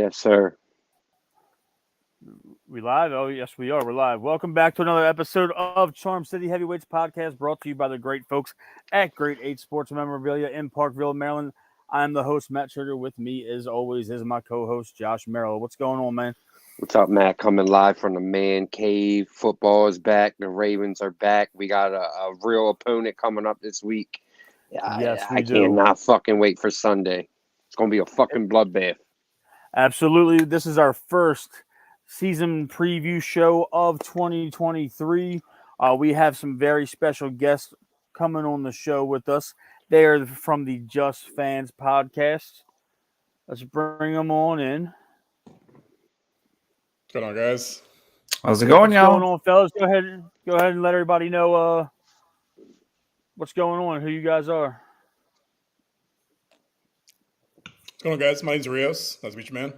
Yes, sir. We live? Oh, yes, we are. We're live. Welcome back to another episode of Charm City Heavyweights Podcast, brought to you by the great folks at Great 8 Sports Memorabilia in Parkville, Maryland. I'm the host, Matt Sugar. With me, as always, is my co-host, Josh Merrill. What's going on, man? What's up, Matt? Coming live from the man cave. Football is back. The Ravens are back. We got a real opponent coming up this week. Yes, I we do. cannot fucking wait for Sunday. It's going to be a fucking bloodbath. Absolutely. This is our first season preview show of 2023. We have some very special guests coming on the show with us. They are from the Just Fans podcast. Let's bring them on in. What's going on, guys? How's it going, y'all? What's going on, fellas? Go ahead and let everybody know what's going on, who you guys are. What's going on, guys? My name's Rios. Nice to meet you, man.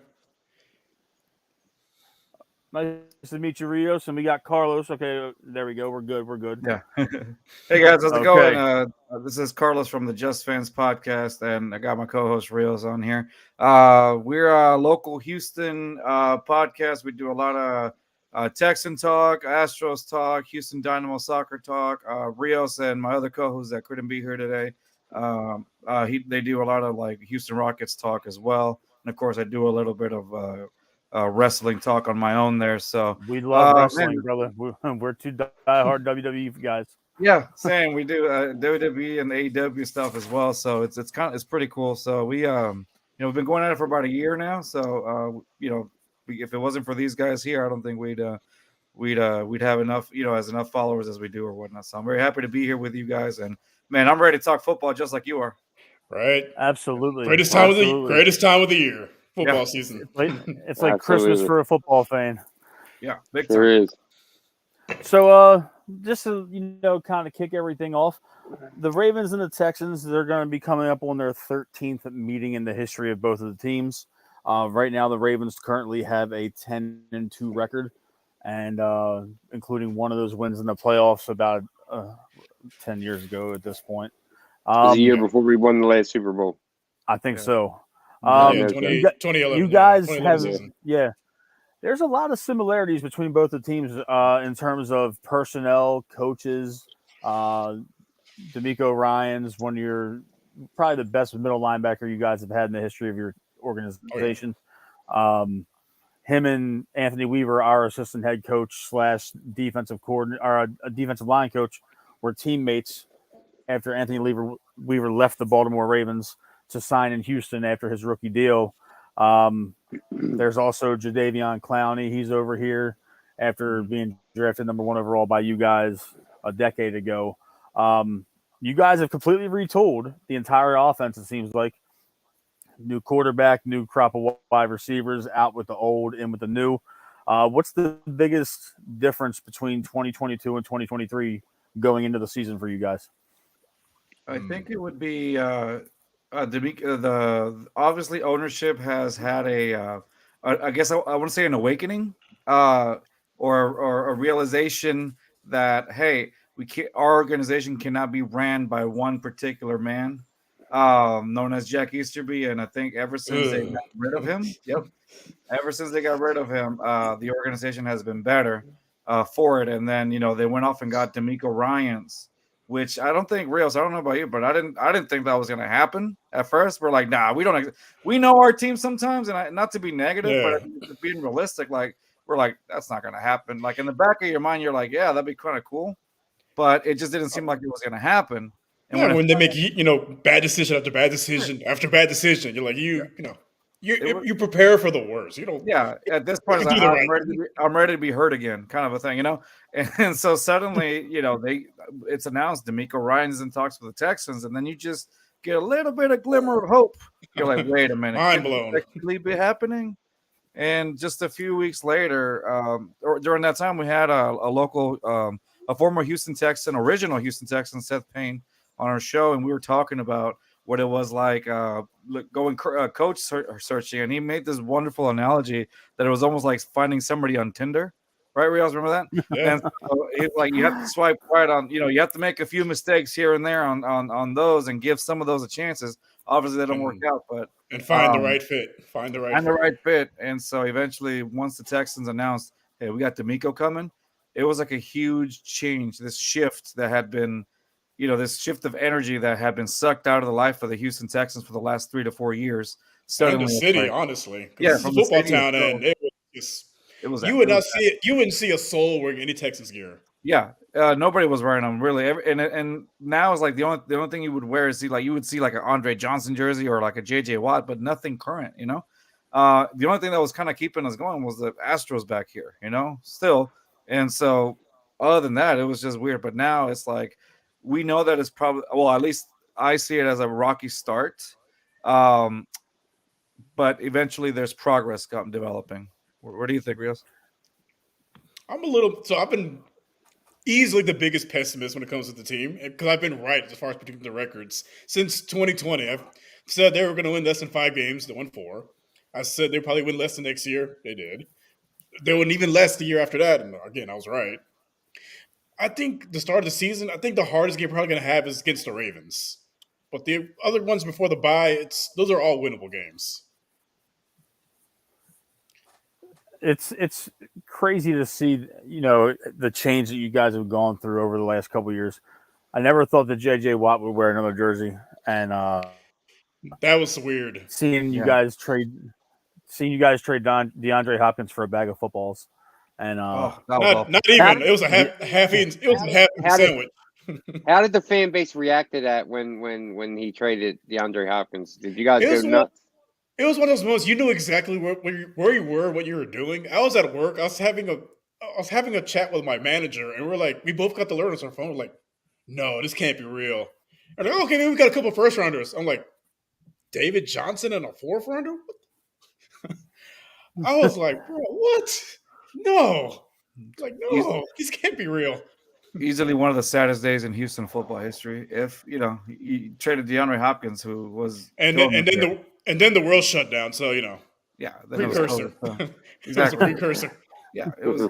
Nice to meet you, Rios, and we got Carlos. Okay, there we go. We're good. Yeah. Hey, guys, how's it Okay. going? This is Carlos from the Just Fans podcast, and I got my co-host Rios on here. We're a local Houston podcast. We do a lot of Texan talk, Astros talk, Houston Dynamo soccer talk. Rios and my other co-host that couldn't be here today, they do a lot of like Houston Rockets talk as well. And of course, I do a little bit of wrestling talk on my own there. So we love wrestling, brother. We're two diehard WWE guys. Yeah, same. We do WWE and AEW stuff as well. So it's pretty cool. So we we've been going at it for about a year now. So if it wasn't for these guys here, I don't think we'd have enough enough followers as we do or whatnot. So I'm very happy to be here with you guys, and man, I'm ready to talk football just like you are. Right? Absolutely. Greatest time of the year. Football season. It's like Christmas for a football fan. Yeah, big time. There is. So just to kind of kick everything off, the Ravens and the Texans, they're going to be coming up on their 13th meeting in the history of both of the teams. Right now, the Ravens currently have a 10-2 record, and including one of those wins in the playoffs about 10 years ago at this point. It was a year before we won the last Super Bowl. I think so. 2011. You guys 2011 have, season. There's a lot of similarities between both the teams in terms of personnel, coaches. D'Amico Ryan's one of your probably the best middle linebacker you guys have had in the history of your organization. Him and Anthony Weaver, our assistant head coach / defensive coordinator, or a defensive line coach, were teammates after Anthony Weaver left the Baltimore Ravens to sign in Houston after his rookie deal. There's also Jadeveon Clowney. He's over here after being drafted number 1 overall by you guys a decade ago. You guys have completely retooled the entire offense, it seems like. New quarterback, new crop of wide receivers, out with the old, in with the new. What's the biggest difference between 2022 and 2023 going into the season for you guys? I think it would be obviously ownership has had I guess I want to say an awakening or a realization that, hey, our organization cannot be ran by one particular man known as Jack Easterby, and I think ever since they got rid of him, the organization has been better for it. And then they went off and got D'Amico Ryans, which I don't think, Rios, I don't know about you, but I didn't think that was going to happen at first. We're like, nah, we know our team sometimes, and not to be negative, but being realistic, like we're like, that's not going to happen. Like in the back of your mind, you're like, yeah, that'd be kind of cool, but it just didn't seem like it was going to happen. And when they make bad decision after bad decision after bad decision, you're like you prepare for the worst. You don't. Yeah, at this point, I'm ready to be hurt again, kind of a thing, And so suddenly, it's announced D'Amico Ryan's in talks with the Texans, and then you just get a little bit of glimmer of hope. You're like, wait a minute, mind blown. Could this be happening? And just a few weeks later, or during that time, we had a local, a former Houston Texan, original Houston Texan, Seth Payne, on our show, and we were talking about what it was like going coach searching, and he made this wonderful analogy that it was almost like finding somebody on Tinder, right? Rios, remember that? Yeah. And so it's like you have to swipe right on, you have to make a few mistakes here and there on those and give some of those a chances. Obviously, they don't work out, but And find the right fit. Find the right fit. And so eventually, once the Texans announced, hey, we got D'Amico coming, it was like a huge change. This shift that had been, this shift of energy that had been sucked out of the life of the Houston Texans for the last 3 to 4 years. Suddenly, and the city, honestly. Yeah, it's a football town, and it was just. You would not see it. You wouldn't see a soul wearing any Texans gear. Yeah, nobody was wearing them really. And now it's like the only thing you would wear is you would see like an Andre Johnson jersey or like a JJ Watt, but nothing current. The only thing that was kind of keeping us going was the Astros back here. Still, and so other than that, it was just weird. But now it's like we know that it's probably at least I see it as a rocky start. But eventually there's progress developing. What do you think, Rios? I've been easily the biggest pessimist when it comes to the team because I've been right as far as predicting the records since 2020. I've said they were going to win less than 5 games. They won 4. I said they'd probably win less than next year. They did. They won even less the year after that. And again, I was right. I think the start of the season, I think the hardest game we're probably going to have is against the Ravens. But the other ones before the bye, those are all winnable games. It's crazy to see, the change that you guys have gone through over the last couple of years. I never thought that JJ Watt would wear another jersey, and that was weird. Seeing you guys trade DeAndre Hopkins for a bag of footballs, and not even. It was a half sandwich. How did the fan base react to that when he traded DeAndre Hopkins? Did you guys go nuts? It was one of those moments you knew exactly where you were, what you were doing. I was at work. I was having a chat with my manager, and we both got the alert on our phone. We're like, no, this can't be real. And they're like, okay, maybe we got a couple of first rounders. I'm like, David Johnson and a 4th rounder? I was like, bro, what? No. No, this can't be real. Easily one of the saddest days in Houston football history. If you traded DeAndre Hopkins, who was and then the world shut down. So yeah, precursor. Exactly, it was a precursor. Yeah, it was.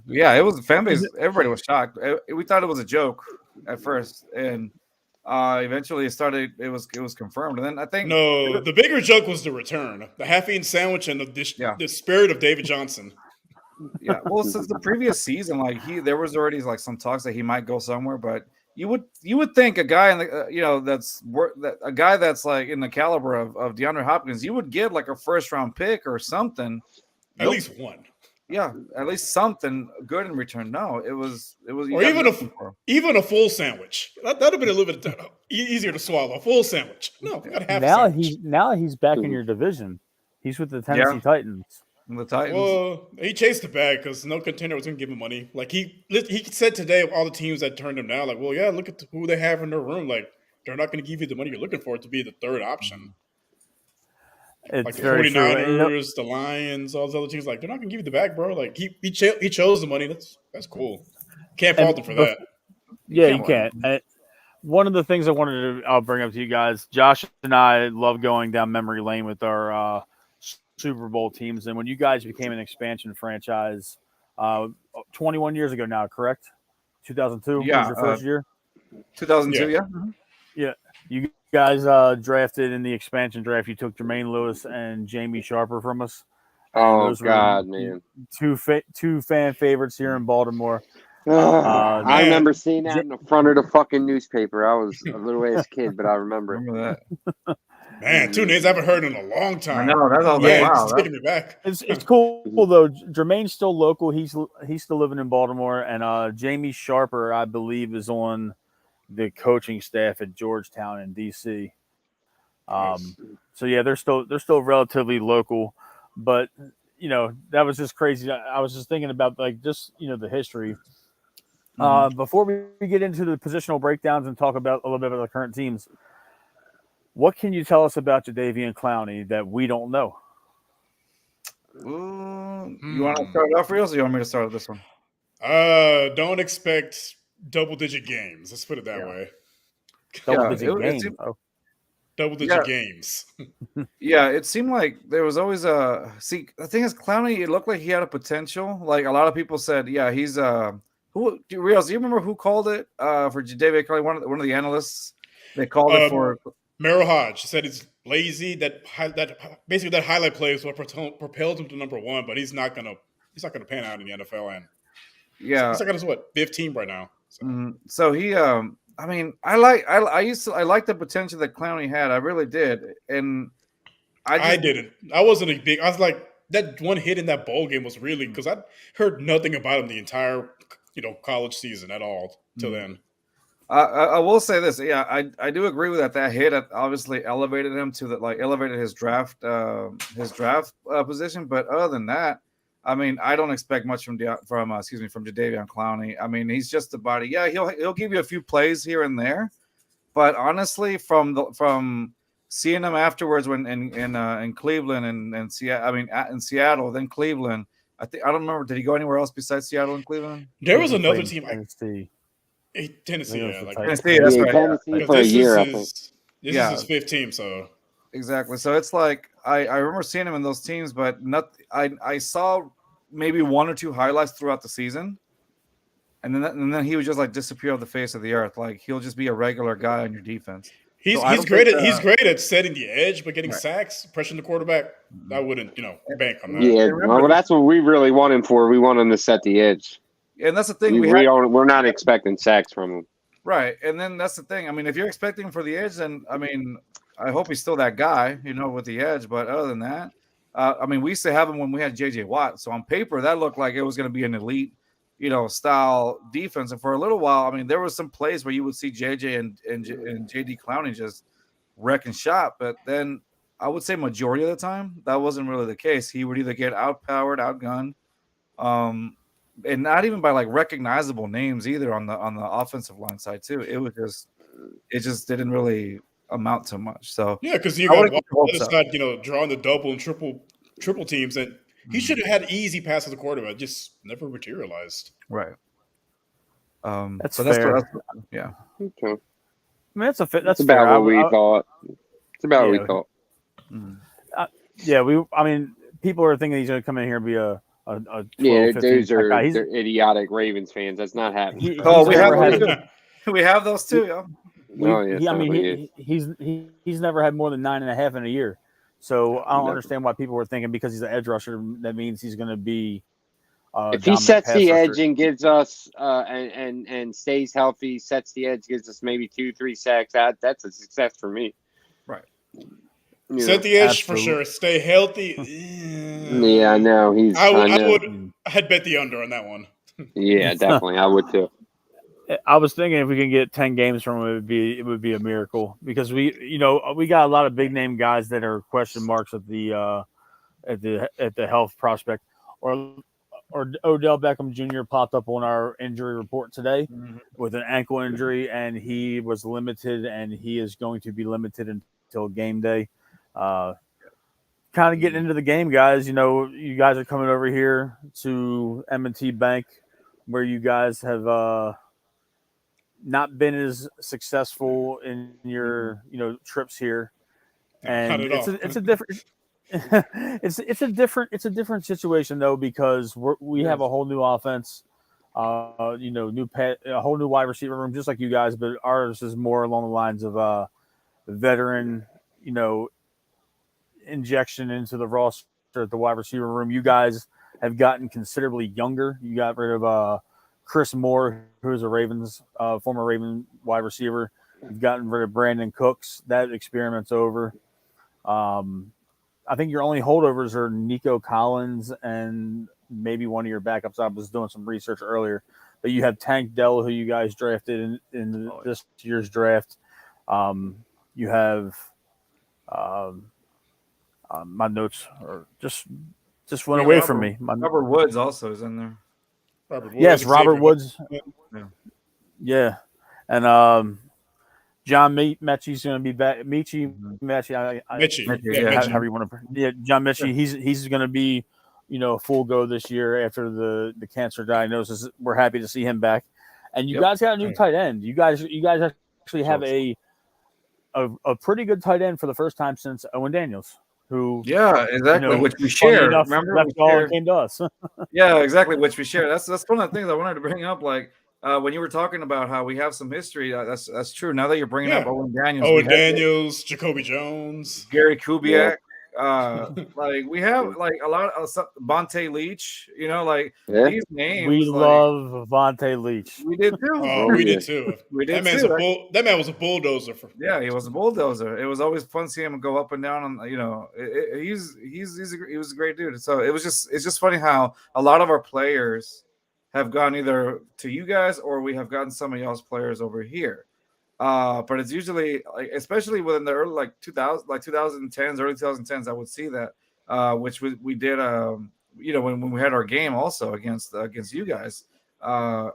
Yeah, it was. Fan base. Everybody was shocked. We thought it was a joke at first, and eventually it was confirmed. And then I think the bigger joke was the return, the half-eaten sandwich, and the spirit of David Johnson. Yeah, well, since the previous season, there was already some talks that he might go somewhere, but you would think a guy in the a guy that's in the caliber of DeAndre Hopkins, you would get a 1st-round pick or something, at least one. Yeah, at least something good in return. No, it was or even a full sandwich. That'd have been a little bit easier to swallow. A full sandwich. No, we got half. Now he's back in your division. He's with the Tennessee Titans. The Titans. Well, he chased the bag because no contender was going to give him money. He said today of all the teams that turned him down, look at who they have in their room. They're not going to give you the money you're looking for to be the 3rd option. It's the very 49ers, the Lions, all those other teams. They're not going to give you the bag, bro. He chose the money. That's cool. Can't fault him for that. Yeah, you can't. One of the things I'll bring up to you guys, Josh and I love going down memory lane with our Super Bowl teams, and when you guys became an expansion franchise 21 years ago now, correct? 2002 was your first year? 2002, yeah. Yeah. You guys drafted in the expansion draft. You took Jermaine Lewis and Jamie Sharper from us. Oh, God, man. Two fan favorites here in Baltimore. I remember seeing that in the front of the fucking newspaper. I was a little ass kid, but I remember that. Man, 2 names I haven't heard in a long time. I know. That's all. It's taking me back. It's cool though. Jermaine's still local. He's still living in Baltimore, and Jamie Sharper, I believe, is on the coaching staff at Georgetown in DC. So yeah, they're still relatively local, but that was just crazy. I was just thinking about the history. Before we get into the positional breakdowns and talk about a little bit about the current teams, what can you tell us about Jadeveon Clowney that we don't know? You want to start it off, Rios, or you want me to start with this one? Don't expect double-digit games. Let's put it that way. Double-digit games. Double-digit games. Yeah, it seemed like there was always the thing is, Clowney, it looked like he had a potential. A lot of people said, yeah, he's Rios, do you remember who called it for Jadeveon Clowney? One of the analysts. They called it for Merrill Hodge said he's lazy. That basically that highlight play is what propelled him to number one, but he's not gonna pan out in the NFL, and he's like on his 5th team right now. So, so he I mean, I like the potential that Clowney had. I really did, and I didn't. I wasn't a big. I was like that one hit in that bowl game was really because I heard nothing about him the entire college season at all till then. I will say this, yeah, I do agree with that. That hit obviously elevated him to elevated his draft position. But other than that, I mean, I don't expect much from Jadeveon Clowney. I mean, he's just a body. Yeah, he'll give you a few plays here and there, but honestly, from seeing him afterwards when in Cleveland and Seattle, I mean, in Seattle, then Cleveland. I don't remember. Did he go anywhere else besides Seattle and Cleveland? There was another team. Tennessee. Tennessee, Tennessee, that's right. Tennessee for a year, I think. This is his 5th team, so exactly. So it's like I remember seeing him in those teams, but I saw maybe 1 or 2 highlights throughout the season, and then he would just disappear off the face of the earth. Like he'll just be a regular guy on your defense. He's great at setting the edge, but getting sacks, pressuring the quarterback, I wouldn't bank on that. Yeah, well, that's what we really want him for. We want him to set the edge. And that's the thing. We're not expecting sacks from him. Right. And then that's the thing. I mean, if you're expecting for the edge, then, I mean, I hope he's still that guy, with the edge. But other than that, I mean, we used to have him when we had J.J. Watt. So on paper, that looked like it was going to be an elite, style defense. And for a little while, I mean, there was some plays where you would see J.J. and J.D. Clowney just wrecking shop. But then I would say majority of the time, that wasn't really the case. He would either get outpowered, outgunned, and not even by recognizable names either on the offensive line side too. It just didn't really amount to much. So yeah, because you got side, drawing the double and triple teams, and he should have had easy passes to quarterback, just never materialized. Right. That's fair. Yeah. Okay. I mean, that's about fair. what we thought. It's about what we thought. I mean, people are thinking he's going to come in here and be a 12, those 15, are they're idiotic Ravens fans. That's not happening. We have those too. Yeah. He's never had more than 9.5 in a year. So I don't understand why people were thinking because he's an edge rusher that means he's going to be. If he sets the edge and gives us and stays healthy, sets the edge, gives us maybe 2-3 sacks, that's a success for me. Right. Set the edge for sure. Stay healthy. Yeah, I know. I'd bet the under on that one. Yeah, definitely. I would too. I was thinking if we can get 10 games from him, it would be a miracle because we got a lot of big name guys that are question marks at the health prospect. Or Odell Beckham Jr. popped up on our injury report today with an ankle injury, and he was limited, and he is going to be limited until game day. Kind of getting into the game, guys. You guys are coming over here to M&T Bank, where you guys have not been as successful in your trips here, and it's a different. it's a different situation though because we have a whole new offense, a whole new wide receiver room just like you guys, but ours is more along the lines of veteran, injection into the roster at the wide receiver room. You guys have gotten considerably younger. You got rid of Chris Moore, who is a former Raven wide receiver. You've gotten rid of Brandon Cooks. That experiment's over. I think your only holdovers are Nico Collins and maybe one of your backups. I was doing some research earlier, but you have Tank Dell, who you guys drafted in this year's draft. You have my notes are just went away from me. Robert Woods also is in there. Robert Woods. Yeah. And John Mechie's going to be back. Mechie. However you want to. Yeah, John Mechie. He's going to be, full go this year after the cancer diagnosis. We're happy to see him back. And you guys got a new tight end. You guys actually have a pretty good tight end for the first time since Owen Daniels. Who? Yeah, exactly. Which we shared. Remember, left all and came to us. Yeah, exactly. Which we shared. That's one of the things I wanted to bring up. when you were talking about how we have some history, that's true. Now that you're bringing up Owen Daniels, Owen Daniels, Jacoby Jones, Gary Kubiak, like we have like a lot of Bonte Leach, like these names. We like, love Vontae Leach. We did too. Oh, we did too. We did That man was a bulldozer. Yeah, he was a bulldozer. It was always fun seeing him go up and down. On he was a great dude. So it's just funny how a lot of our players have gone either to you guys or we have gotten some of y'all's players over here. But it's usually like, especially within the early 2010s, early 2010s, I would see that, which we did, when we had our game also against you guys. I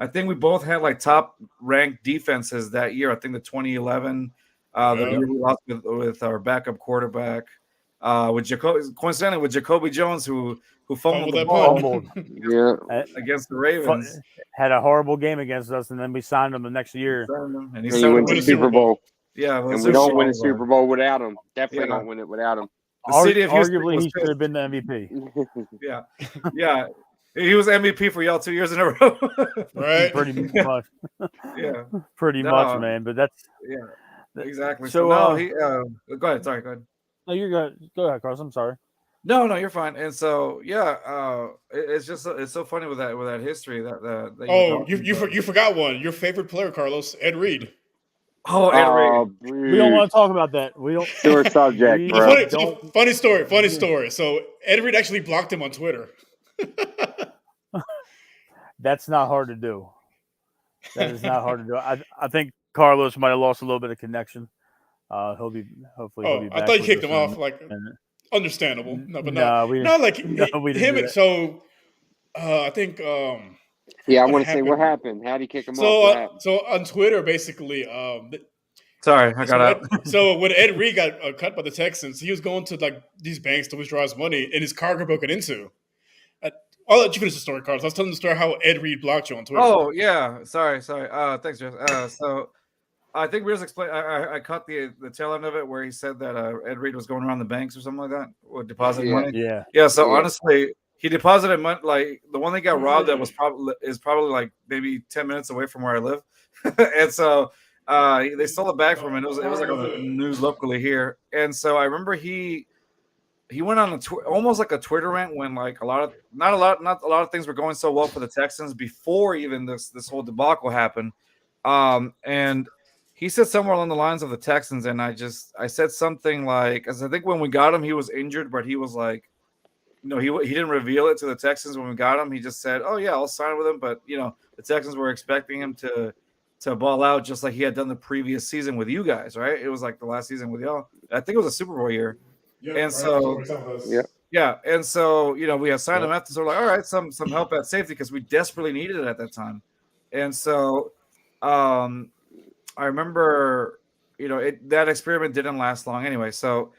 think we both had like top ranked defenses that year. I think the 2011, the year we lost with our backup quarterback, coincidentally with Jacoby Jones, who fumbled the ball against the Ravens. Had a horrible game against us, and then we signed him the next year. And he went to the Super Bowl. Yeah, and we don't win a Super Bowl without him. Definitely don't win it without him. Arguably, he should have been the MVP. Yeah. He was MVP for y'all 2 years in a row. Right? Pretty much. Yeah. Pretty much, man. But that's exactly. So go ahead. Sorry, go ahead. No, you're good. Go ahead, Carlos. I'm sorry. No, you're fine. And so, it's so funny with that history that you forgot one. Your favorite player, Carlos, Ed Reed. Oh, Ed Reed. We don't want to talk about that. We don't. Short subject, bro. Funny story. So Ed Reed actually blocked him on Twitter. That's not hard to do. That is not hard to do. I think Carlos might have lost a little bit of connection. He'll be back. I thought you kicked him off. Understandable. We didn't him. So I think. I want to say what happened. How did he kick him off? So on Twitter, basically. Sorry, I got out. So when Ed Reed got cut by the Texans, he was going to these banks to withdraw his money, and his car got broken into. I'll let you finish the story, Carlos. I was telling the story how Ed Reed blocked you on Twitter. Oh yeah, sorry. Thanks, Jeff. So I think we just explained. I caught the tail end of it where he said that Ed Reed was going around the banks or something like that, with depositing money. Yeah. So honestly, he deposited money. Like the one that got robbed that was probably like maybe 10 minutes away from where I live, and so they stole it back from him. It was like on the news locally here, and so I remember he went on almost like a Twitter rant when like not a lot of things were going so well for the Texans before even this whole debacle happened, and he said somewhere along the lines of the Texans, and I said something like, as I think when we got him, he was injured, but he was like, he didn't reveal it to the Texans when we got him. He just said, "Oh yeah, I'll sign with him," but the Texans were expecting him to ball out just like he had done the previous season with you guys, right? It was like the last season with y'all. I think it was a Super Bowl year. And and so we had signed him after, so we're like, all right, some help at safety because we desperately needed it at that time. And so I remember that experiment didn't last long anyway. So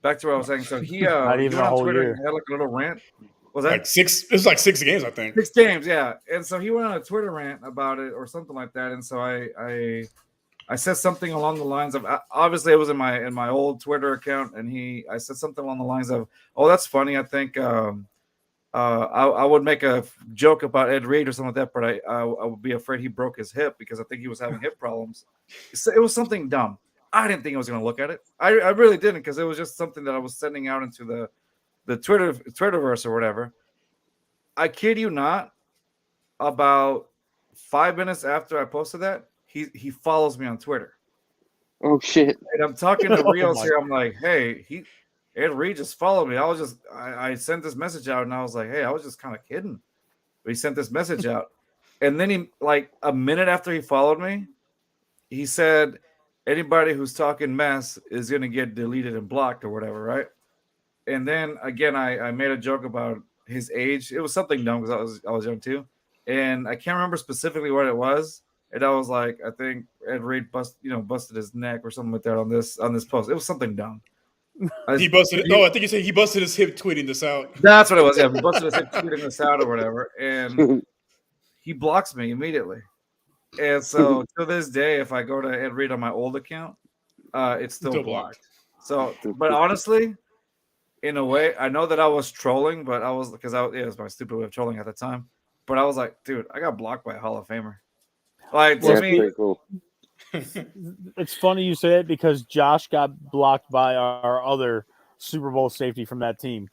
back to what I was saying. So he not even a whole Twitter, year. He had like a little rant. Was that like 6? It was like 6 games, I think. 6 games, yeah. And so he went on a Twitter rant about it or something like that. And so I said something along the lines of, obviously it was in my old Twitter account, and I said something along the lines of, "Oh, that's funny. I think I would make a joke about Ed Reed or something like that, but I would be afraid he broke his hip because I think he was having hip problems." It was something dumb. I didn't think I was going to look at it. I really didn't, because it was just something that I was sending out into the Twitterverse or whatever. I kid you not, about 5 minutes after I posted that, he follows me on Twitter. Oh shit! And I'm talking to Rios here. I'm like, "Hey, Ed Reed just followed me." I sent this message out, and I was like, "Hey, I was just kind of kidding." But he sent this message out, and then he, like a minute after he followed me, he said, "Anybody who's talking mess is gonna get deleted and blocked or whatever, right?" And then again, I made a joke about his age. It was something dumb because I was young too, and I can't remember specifically what it was. And I was like, I think Ed Reed busted his neck or something like that on this post. It was something dumb. He busted it. I think you said he busted his hip tweeting this out. That's what it was. Yeah, he busted his hip tweeting this out or whatever. And he blocks me immediately. And so to this day, if I go to Ed Reed on my old account, it's still blocked. So, but honestly, in a way, I know that I was trolling, but it was my stupid way of trolling at the time. but I was like, dude, I got blocked by a Hall of Famer. Like, Yeah, to that's me, pretty cool. It's funny you say it because Josh got blocked by our other Super Bowl safety from that team.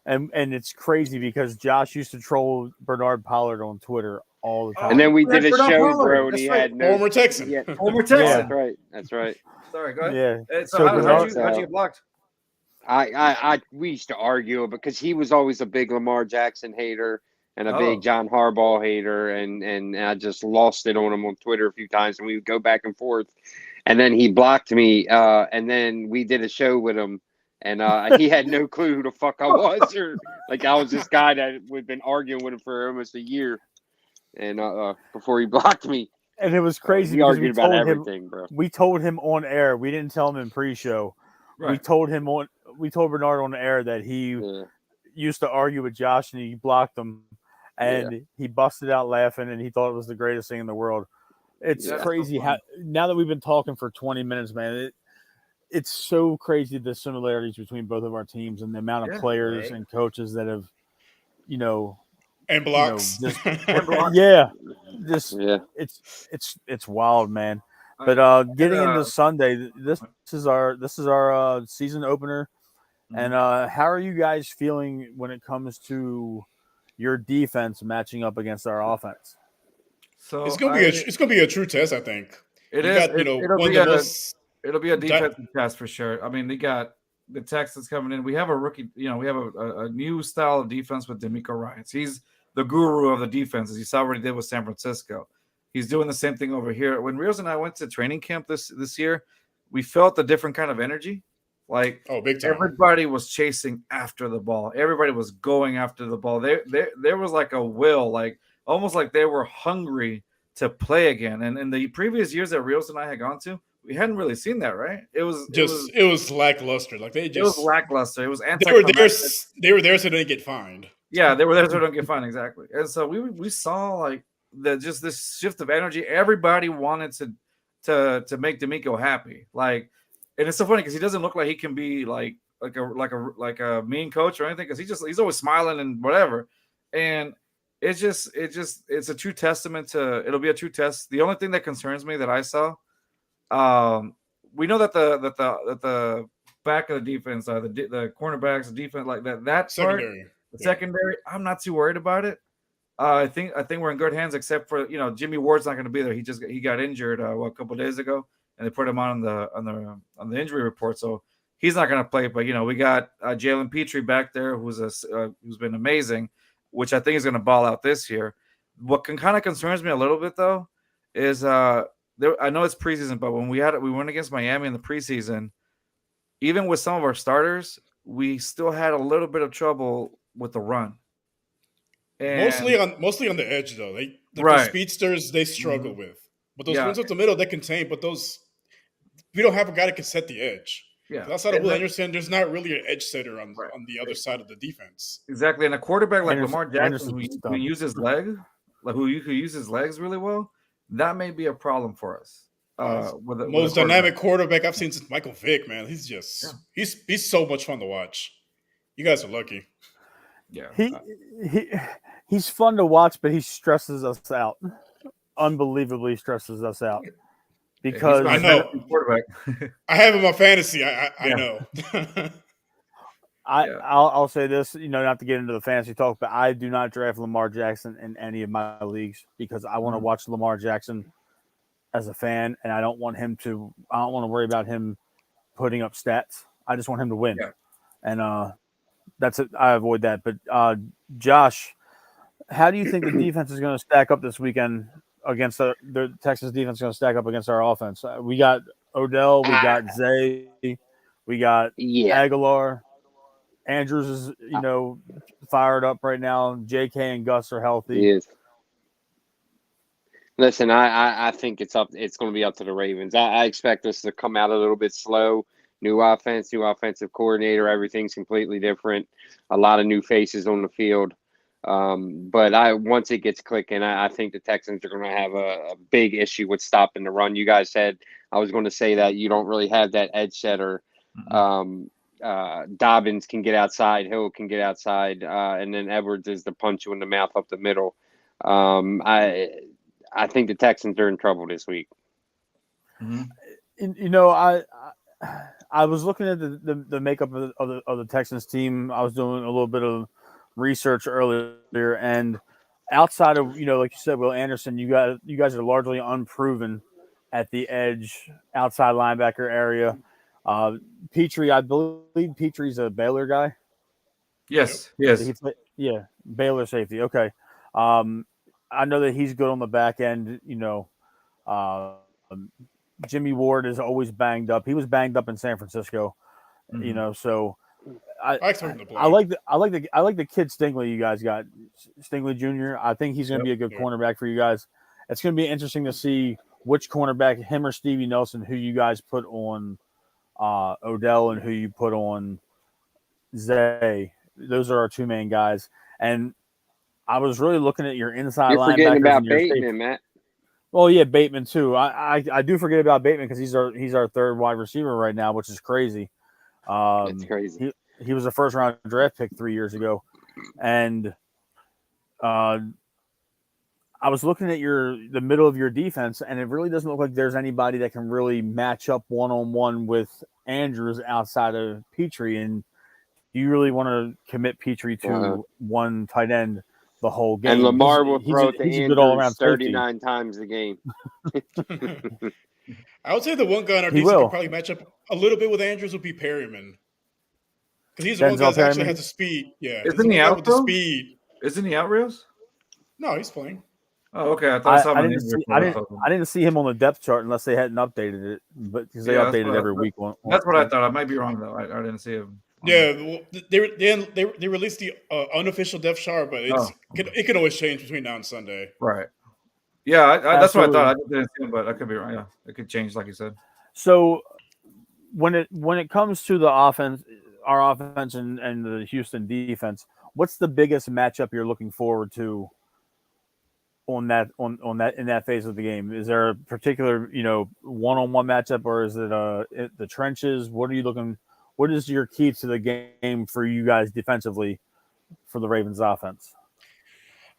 And it's crazy because Josh used to troll Bernard Pollard on Twitter all the time. And then we did a Bernard show, Pollard. bro, and That's he right. had no Former Texan. Yeah, Former yeah, Texan. that's right. That's right. Sorry, go ahead. Yeah. So how'd Bernard, you get blocked? We used to argue because he was always a big Lamar Jackson hater and a Oh. big John Harbaugh hater, and I just lost it on him on Twitter a few times, and we would go back and forth, and then he blocked me, and then we did a show with him, and he had no clue who the fuck I was, or like I was this guy that we'd been arguing with him for almost a year, and before he blocked me. and it was crazy We because argued about everything, bro. we told him on air. We didn't tell him in pre-show. Right. We told Bernard on the air that he used to argue with Josh and he blocked him, and he busted out laughing and he thought it was the greatest thing in the world. It's crazy how now that we've been talking for 20 minutes, man. It's so crazy the similarities between both of our teams and the amount of players and coaches that have, and blocks. It's wild, man. But getting into Sunday, this is our season opener. And how are you guys feeling when it comes to your defense matching up against our offense? So it's gonna be a true test, I think. It'll be a defensive test for sure. I mean, they got the Texans coming in. We have a rookie. We have a new style of defense with DeMeco Ryans. He's the guru of the defenses. You saw what he did with San Francisco. He's doing the same thing over here. When Rios and I went to training camp this year, we felt a different kind of energy. Like, big time. Everybody was chasing after the ball. Everybody was going after the ball. There was like a will, like almost like they were hungry to play again. And in the previous years that Rios and I had gone to, we hadn't really seen that, right? It was lackluster. Like it was lackluster. It was they were there so they didn't get fined. Yeah, they were there so they don't get fined, exactly. And so we saw like just this shift of energy. Everybody wanted to make DeMeco happy. Like, and it's so funny because he doesn't look like he can be like a mean coach or anything, because he's always smiling and whatever. And it's a true testament to it'll be a true test. The only thing that concerns me that I saw, we know that the back of the defense, the cornerbacks, the defense, like that secondary, secondary, I'm not too worried about it. I think we're in good hands, except for Jimmy Ward's not going to be there. He got injured a couple of days ago, and they put him on the injury report, so he's not going to play. But we got Jalen Petrie back there, who's been amazing, which I think is going to ball out this year. What kind of concerns me a little bit though is I know it's preseason, but when we went against Miami in the preseason, even with some of our starters, we still had a little bit of trouble with the run. And mostly on the edge though. The speedsters they struggle with, but those ones up the middle they contain. But we don't have a guy that can set the edge. Yeah, outside of Will Anderson, there's not really an edge setter on the other side of the defense. Exactly, and a quarterback like Lamar Jackson who uses his leg, who uses legs really well, that may be a problem for us. Most dynamic quarterback I've seen since Michael Vick, man. He's just he's so much fun to watch. You guys are lucky. Yeah, he's fun to watch, but he stresses us out. Unbelievably stresses us out. Because I know quarterback. I have him on fantasy. I know. I'll say this, not to get into the fantasy talk, but I do not draft Lamar Jackson in any of my leagues because I want to watch Lamar Jackson as a fan, and I don't want to worry about him putting up stats. I just want him to win. Yeah. And that's it. I avoid that. But Josh, how do you think the defense is going to stack up this weekend against the Texans defense? Going to stack up against our offense? We got Odell, we got Zay, we got Aguilar. Andrews is fired up right now. JK and Gus are healthy. He is. Listen, I think it's going to be up to the Ravens. I expect us to come out a little bit slow. New offense, new offensive coordinator. Everything's completely different. A lot of new faces on the field. But once it gets clicking, I think the Texans are going to have a big issue with stopping the run. You guys said I was going to say that you don't really have that edge setter. Dobbins can get outside, Hill can get outside, and then Edwards is the punch you in the mouth up the middle. I think the Texans are in trouble this week. Mm-hmm. You know, I was looking at the makeup of the Texans team. I was doing a little bit of research earlier, and outside of like you said, Will Anderson, you guys are largely unproven at the edge, outside linebacker area. Petrie, I believe Petrie's a Baylor guy. Yes, yes. Yeah, Baylor safety. Okay, I know that he's good on the back end. Um, Jimmy Ward is always banged up. He was banged up in San Francisco. Mm-hmm. So I expect him to play. I like the kid Stingley you guys got, Stingley Jr. I think he's going to be a good cornerback for you guys. It's going to be interesting to see which cornerback, him or Stevie Nelson, who you guys put on Odell and who you put on Zay. Those are our two main guys. And I was really looking at your inside You're linebackers. forgetting about and your Bateman, Matt. Well, yeah, Bateman too. I do forget about Bateman because he's our third wide receiver right now, which is crazy. It's crazy. He was a first round draft pick 3 years ago, and I was looking at the middle of your defense, and it really doesn't look like there's anybody that can really match up 1-on-1 with Andrews outside of Petrie. And do you really want to commit Petrie to one tight end the whole game? And Lamar will throw it to Andrews 39 safety. times a game. I would say the one guy on our defense can probably match up a little bit with Andrews would be Perryman. Because he's the one guy that actually has the speed. Yeah. Isn't he out, with the speed? Isn't he out, Rios? No, he's playing. Oh, okay. I thought I didn't see him on the depth chart unless they hadn't updated it, but because they update it every week. That's what I thought. I might be wrong though. I didn't see him. Yeah, they released the unofficial depth chart, but it can always change between now and Sunday. Right. Yeah, that's what I thought. I didn't see him, but I could be wrong. Yeah, it could change, like you said. So when it comes to the offense, our offense and the Houston defense, what's the biggest matchup you're looking forward to on that in that phase of the game? Is there a particular one-on-one matchup, or is it the trenches? What are you looking? What is your key to the game for you guys defensively for the Ravens offense?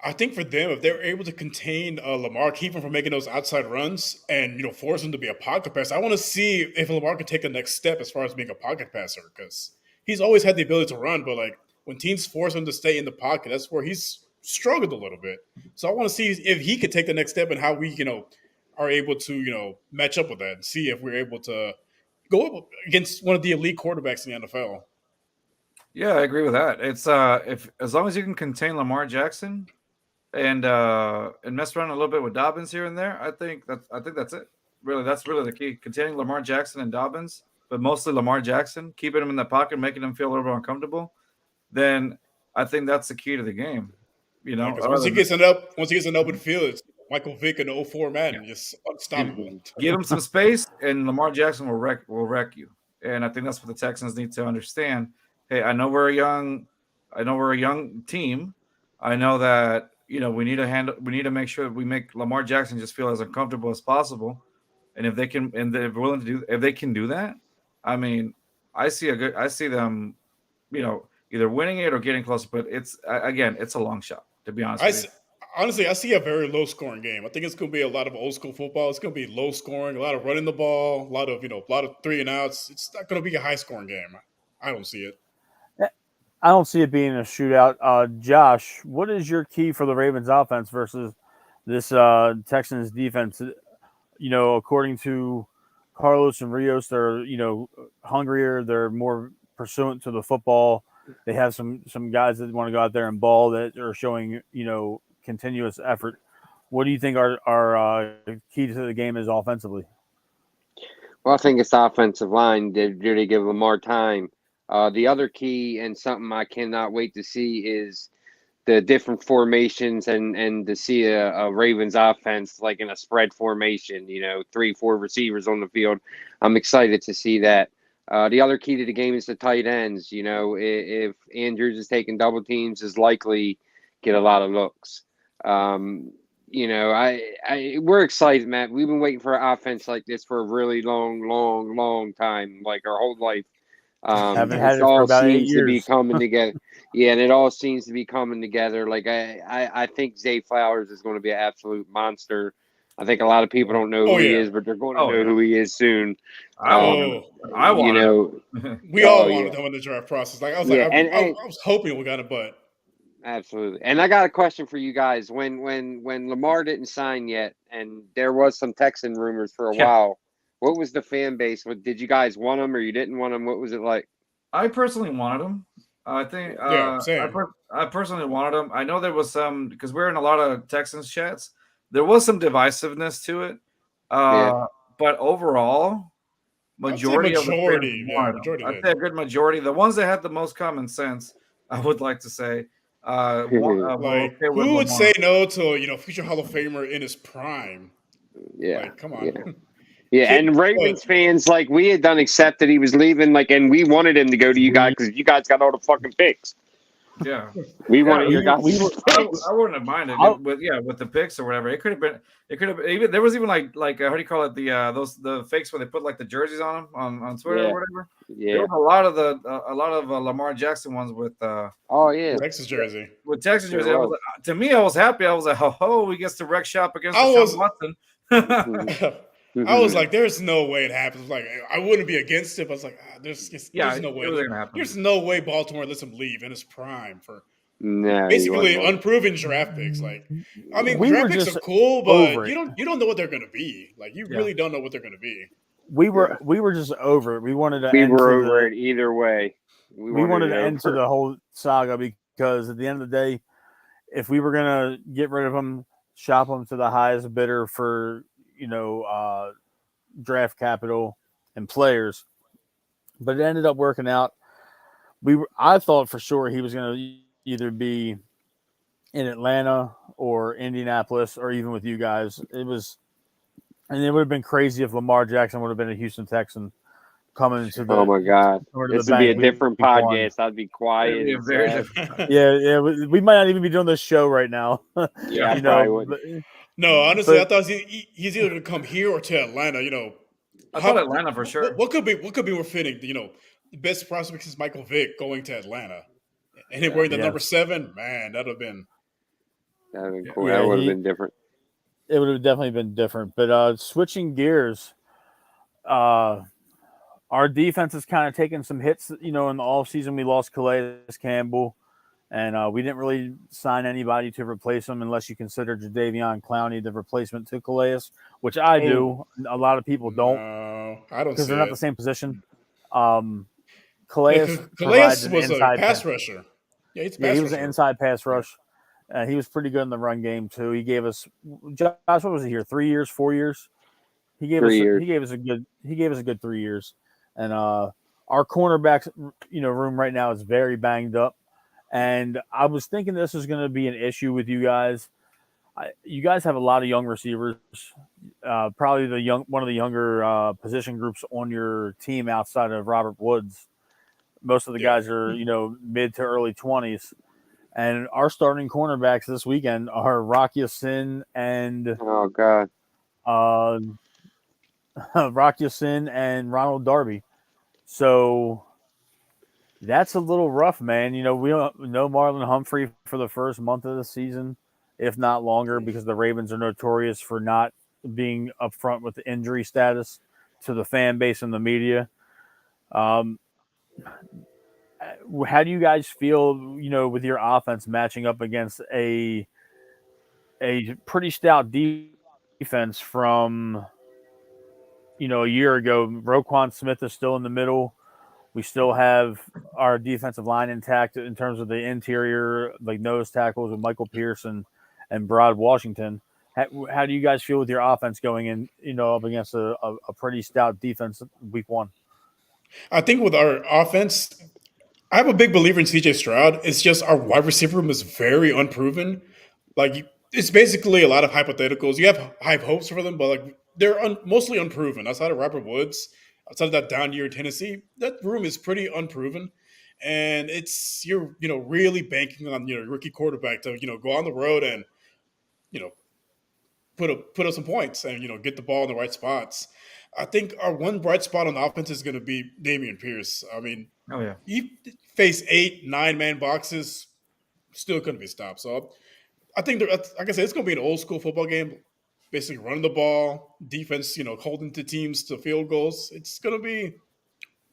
I think for them, if they're able to contain Lamar, keep him from making those outside runs, and force him to be a pocket passer, I want to see if Lamar can take the next step as far as being a pocket passer, because he's always had the ability to run, but like when teams force him to stay in the pocket, that's where he's struggled a little bit. So I want to see if he could take the next step and how we are able to match up with that and see if we're able to go up against one of the elite quarterbacks in the NFL. Yeah, I agree with that. It's if as long as you can contain Lamar Jackson and mess around a little bit with Dobbins here and there, I think that's it. Really, that's really the key. Containing Lamar Jackson and Dobbins, but mostly Lamar Jackson, keeping him in the pocket, making him feel a little bit uncomfortable. Then I think that's the key to the game. Once he gets an open field, it's Michael Vick in the 04 Madden, just unstoppable. Give him some space, and Lamar Jackson will wreck you. And I think that's what the Texans need to understand. Hey, I know we're a young team. I know that we need to make sure that we make Lamar Jackson just feel as uncomfortable as possible. And if they can, and they're willing to do, if they can do that, I mean, I see them, either winning it or getting closer. But it's a long shot, to be honest with you. Honestly, I see a very low-scoring game. I think it's going to be a lot of old-school football. It's going to be low-scoring, a lot of running the ball, a lot of three and outs. It's not going to be a high-scoring game. I don't see it. I don't see it being a shootout. Josh, what is your key for the Ravens offense versus this Texans defense? According to Carlos and Rios, they're hungrier. They're more pursuant to the football. They have some guys that want to go out there and ball that are showing continuous effort. What do you think our key to the game is offensively? Well, I think it's the offensive line. Did they give Lamar time? The other key and something I cannot wait to see is the different formations and to see a Ravens offense like in a spread formation, 3-4 receivers on the field. I'm excited to see that. The other key to the game is the tight ends. If Andrews is taking double teams, is likely get a lot of looks. We're excited, Matt. We've been waiting for an offense like this for a really long time, like our whole life. Haven't had it for about 8 years. To be coming together. Yeah, and it all seems to be coming together. Like I think Zay Flowers is going to be an absolute monster. I think a lot of people don't know Oh who he yeah. is, but they're going to Oh, know yeah. who he is soon. I want him. Oh, I You wanted know, him. we oh all yeah, wanted him in the draft process. Like I was like, yeah, and, I and was hoping we got him, but absolutely. And I got a question for you guys. When Lamar didn't sign yet, and there was some Texan rumors for a Yeah. while, what was the fan base? Did you guys want him or you didn't want him? What was it like? I personally wanted him. I think yeah, same. I personally wanted him. I know there was some because we're in a lot of Texans chats. There was some divisiveness to it, Yeah. but overall, I'd say majority of the fans majority. Yeah, wanted him. majority I'd did. say a good majority. The ones that had the most common sense, I would like to say, were Like, okay with who would Lamar. say no to future Hall of Famer in his prime? Yeah. Like, come Yeah. on. Yeah, Kid, and but Ravens fans, like, we had done accept that he was leaving, like, and we wanted him to go to you guys because you guys got all the fucking picks. Yeah, We yeah. wanted your guys' we were picks. I wouldn't have minded I, it with the picks or whatever. It could have been. It could have even. There was even like how do you call it, the fakes where they put like the jerseys on them on Twitter or Yeah, whatever. There yeah. was a lot of Lamar Jackson ones Oh, yeah, Texas jersey. with Texas sure jerseys. I was was. like, to me, I was happy. I was like, ho, he gets to wreck shop against I Deshaun was Watson. Mhm. I was Mhm. like, there's no way it happens. Like, I wouldn't be against it, but I was like, Yeah, there's no it way. wasn't gonna happen. There's no way Baltimore lets him leave in his prime for No, he wasn't basically going. unproven draft picks. Like, I mean, we were draft picks are just cool, but over it. you don't know what they're gonna be. Like, you Yeah. really don't know what they're gonna be. Yeah. We were just over it. We wanted to We end were to over the it either way. We we wanted wanted it to end to over. the whole saga because at the end of the day, if we were gonna get rid of him, shop him to the highest bidder for draft capital and players, but it ended up working out. I thought for sure he was gonna either be in Atlanta or Indianapolis or even with you guys. And it would have been crazy if Lamar Jackson would have been a Houston Texan coming to Oh, the my God. the This would be a bank different week one. podcast. I'd be It'd quiet be a and very sad. different. Yeah, we might not even be doing this show right now. Yeah, I you probably know, wouldn't. No, honestly, I but thought he's either gonna come here or to Atlanta. I thought Atlanta for sure. What could be more fitting? The best prospect is Michael Vick going to Atlanta, and him Yeah, wearing the yeah, number 7. Man, that'd have been. that would have been Yeah. cool. That yeah, would have been different. it would have definitely been different. But switching gears, uh, our defense has kind of taken some hits. In the offseason, we lost Calais Campbell, and we didn't really sign anybody to replace him unless you consider Jadeveon Clowney the replacement to Calais, which I Oh do. A lot of people don't no, I don't because see they're not the it. same position. Yeah, Calais Calais provides an was a inside pass pass. rusher. Yeah, he's a Yeah, he pass was an rusher. inside pass rush. He was pretty good in the run game too. He gave us, Josh, what was he here? 3 years, 4 years? He gave 3 years. us a good 3 years. And our cornerbacks, room right now is very banged up. And I was thinking this is going to be an issue with you guys. You guys have a lot of young receivers. Probably one of the younger position groups on your team outside of Robert Woods. Most of the Yeah. guys are mid to early 20s. And our starting cornerbacks this weekend are Rocky Sin and Oh, God. Rocky Sin and Ronald Darby. So that's a little rough, man. We don't know Marlon Humphrey for the first month of the season, if not longer, because the Ravens are notorious for not being upfront with the injury status to the fan base and the media. Um, how do you guys feel, with your offense matching up against a pretty stout defense from a year ago? Roquan Smith is still in the middle. We still have our defensive line intact in terms of the interior, like nose tackles with Michael Pearson and Broad Washington. How do you guys feel with your offense going in, up against a pretty stout defense week one? I think with our offense, I'm a big believer in CJ Stroud. It's just our wide receiver room is very unproven. Like, it's basically a lot of hypotheticals. You have high hopes for them, but like they're mostly unproven. Outside of Robert Woods, outside of that down year in Tennessee, that room is pretty unproven. And you're really banking on your rookie quarterback to go on the road and you know put up some points and get the ball in the right spots. I think our one bright spot on offense is going to be Damian Pierce. I mean, Oh yeah. he faced 8-9 man boxes, still couldn't be stopped. So I think, like I said, it's going to be an old school football game. Basically, running the ball, defense, holding the teams to field goals. It's going to be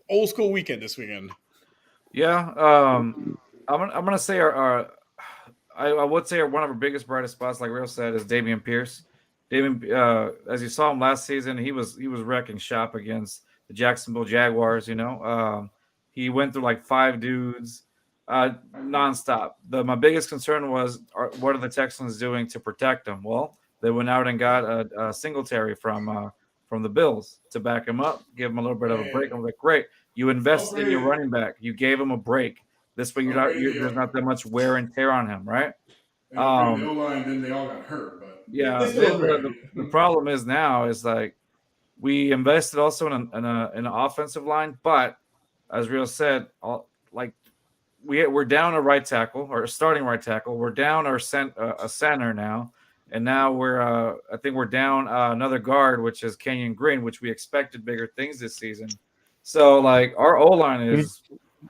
old school weekend this weekend. Yeah. I'm gonna say I would say one of our biggest brightest spots, like Real said, is Damian Pierce. Damian, as you saw him last season, he was wrecking shop against the Jacksonville Jaguars. He went through like 5 dudes nonstop. My biggest concern was, what are the Texans doing to protect him? Well, they went out and got a Singletary from the Bills to back him up, give him a little bit of a break. I'm like, great, you invested in your running back, you gave him a break. This way, there's not that much wear and tear on him, right? The O-line, then they all got hurt, but yeah. The problem is now is like we invested also in an offensive line, but as Real said, we're down a right tackle or a starting right tackle. We're down a center now, and now I think we're down another guard, which is Kenyon Green, which we expected bigger things this season. So like our O-line is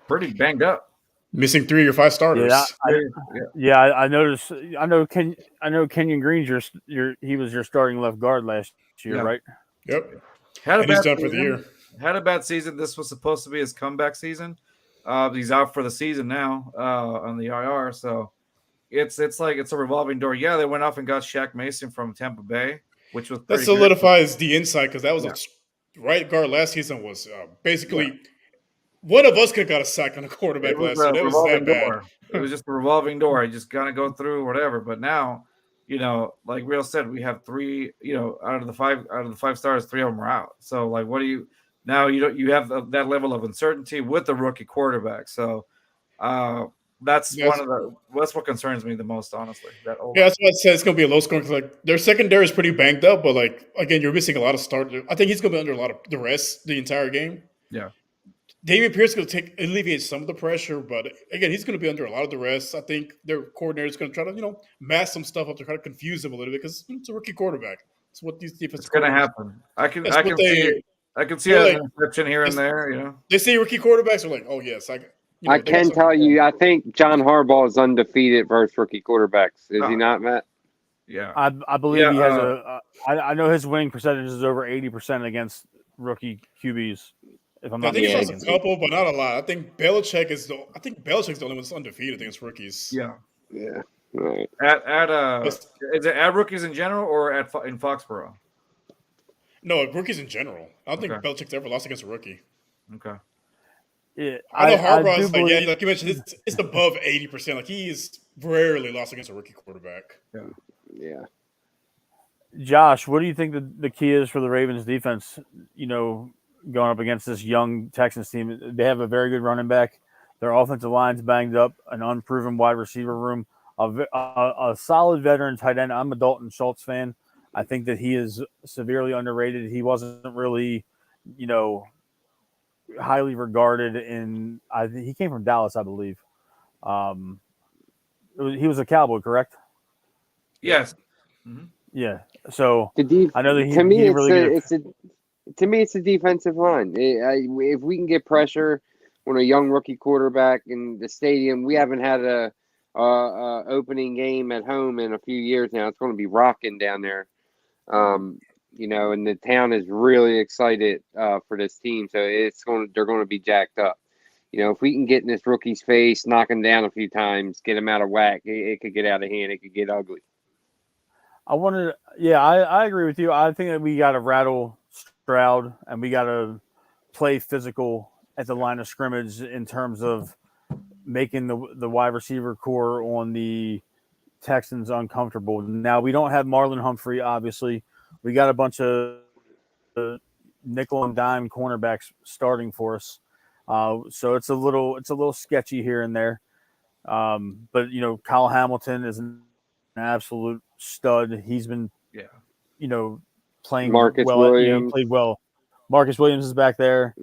pretty banged up. Missing 3 or 5 starters. I noticed. I know Kenyon Green's he was your starting left guard last year, right? Yep. He's done for the year. Had a bad season. This was supposed to be his comeback season. He's out for the season now on the IR. So it's like it's a revolving door. Yeah, they went off and got Shaq Mason from Tampa Bay, which was that solidifies the inside, because that was a right guard last season was basically. One of us could have got a sack on a quarterback last year. That was that bad. It was just a revolving door. You just gotta go through whatever. But now, like Real said, we have 3. Out of the 5 stars, 3 of them are out. So like, what do you now? You have that level of uncertainty with the rookie quarterback. So that's what concerns me the most, honestly. That's what I said. It's gonna be a low scoring. Like their secondary is pretty banged up, but like again, you're missing a lot of starters. I think he's gonna be under a lot of duress the entire game. Yeah. Damian Pierce is going to alleviate some of the pressure, but again, he's going to be under a lot of duress. I think their coordinator is going to try to, mask some stuff up to try to confuse him a little bit, because it's a rookie quarterback. It's what these defenses. It's going to happen. I can see an interception here and there. They say rookie quarterbacks are like, oh yes, I can tell you, I think John Harbaugh is undefeated versus rookie quarterbacks. Is he not, Matt? Yeah, I believe he has I know his winning percentage is over 80% against rookie QBs. If I'm not mistaken. I think he has a couple, but not a lot. I think Belichick's the only one that's undefeated against rookies. Yeah. Right. Is it at rookies in general or in Foxborough? No, rookies in general. I don't think Belichick's ever lost against a rookie. Okay. Yeah, I know Harbaugh's like you mentioned, it's above 80%. Like he's rarely lost against a rookie quarterback. Yeah. Josh, what do you think the key is for the Ravens defense? Going up against this young Texans team, they have a very good running back. Their offensive line's banged up, an unproven wide receiver room, a solid veteran tight end. I'm a Dalton Schultz fan. I think that he is severely underrated. He wasn't really, highly regarded he came from Dallas, I believe. He was a Cowboy, correct? Yes. Mm-hmm. Yeah. So I know that to me, it's a defensive line. If we can get pressure on a young rookie quarterback in the stadium, we haven't had a opening game at home in a few years now. It's going to be rocking down there, and the town is really excited for this team. So they're going to be jacked up. If we can get in this rookie's face, knock him down a few times, get him out of whack, it could get out of hand. It could get ugly. I agree with you. I think that we got to rattle Stroud and we got to play physical at the line of scrimmage in terms of making the wide receiver core on the Texans uncomfortable. Now, we don't have Marlon Humphrey, obviously. We got a bunch of nickel and dime cornerbacks starting for us. So it's a little sketchy here and there. But Kyle Hamilton is an absolute stud. He's been playing Marcus well. Williams. He played well. Marcus Williams is back there.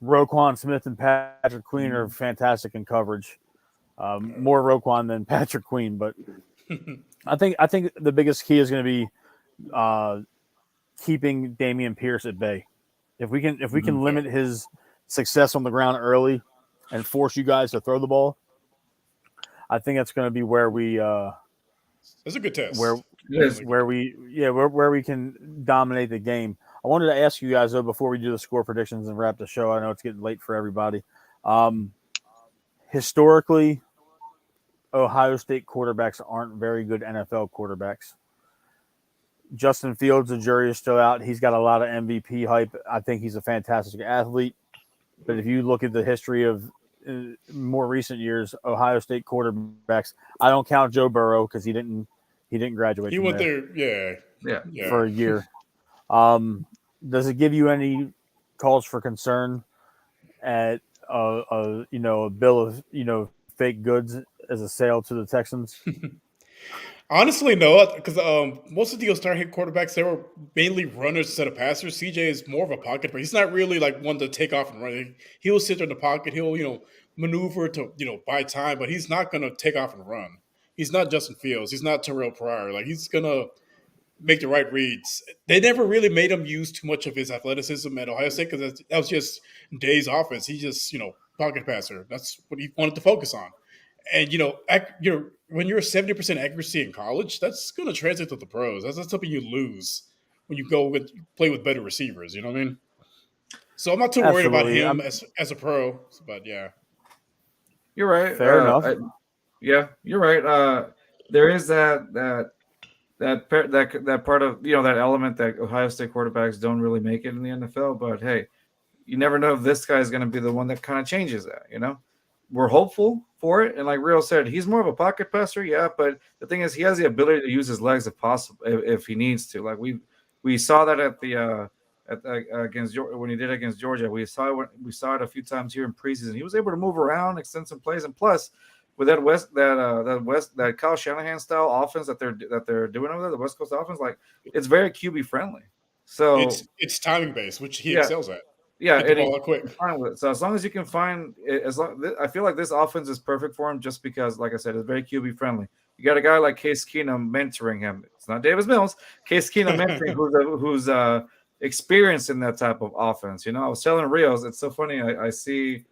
Roquan Smith and Patrick Queen are fantastic in coverage. More Roquan than Patrick Queen, but I think the biggest key is going to be keeping Damian Pierce at bay. If we can limit his success on the ground early and force you guys to throw the ball, I think that's going to be where we That's a good test. where we can dominate the game. I wanted to ask you guys though before we do the score predictions and wrap the show. I know it's getting late for everybody. Historically, Ohio State quarterbacks aren't very good NFL quarterbacks. Justin Fields, the jury is still out. He's got a lot of MVP hype. I think he's a fantastic athlete. But if you look at the history of more recent years, Ohio State quarterbacks, I don't count Joe Burrow because he didn't graduate. He went there, yeah, for a year. Does it give you any cause for concern at a bill of fake goods as a sale to the Texans? Honestly, no, because most of the star hit quarterbacks, they were mainly runners instead of passers. CJ is more of a pocket, but he's not really like one to take off and run. He'll sit there in the pocket. He'll maneuver to buy time, but he's not going to take off and run. He's not Justin Fields. He's not Terrell Pryor. Like he's going to make the right reads. They never really made him use too much of his athleticism at Ohio State because that was just Day's offense. He just pocket passer. That's what he wanted to focus on. And when you're 70% accuracy in college, that's going to translate to the pros. That's something you lose when you play with better receivers. You know what I mean? So I'm not too worried about him as a pro. But yeah, you're right. Fair enough. You're right. There is that part of that element that Ohio State quarterbacks don't really make it in the NFL. But hey, you never know if this guy is going to be the one that kind of changes that. We're hopeful for it, and like Real said, he's more of a pocket passer, but the thing is, he has the ability to use his legs if possible, if he needs to. Like we saw that against when he did against Georgia. We saw it a few times here in preseason. He was able to move around, extend some plays, and plus with that Kyle Shanahan style offense that they're doing over there, the West Coast offense, like it's very QB friendly. So it's timing based, which he excels at. Yeah, get the ball quick. So as long as you can find, I feel like this offense is perfect for him, just because, like I said, it's very QB friendly. You got a guy like Case Keenum mentoring him. It's not Davis Mills. Case Keenum mentoring who's experienced in that type of offense. I was telling Rios, it's so funny. I see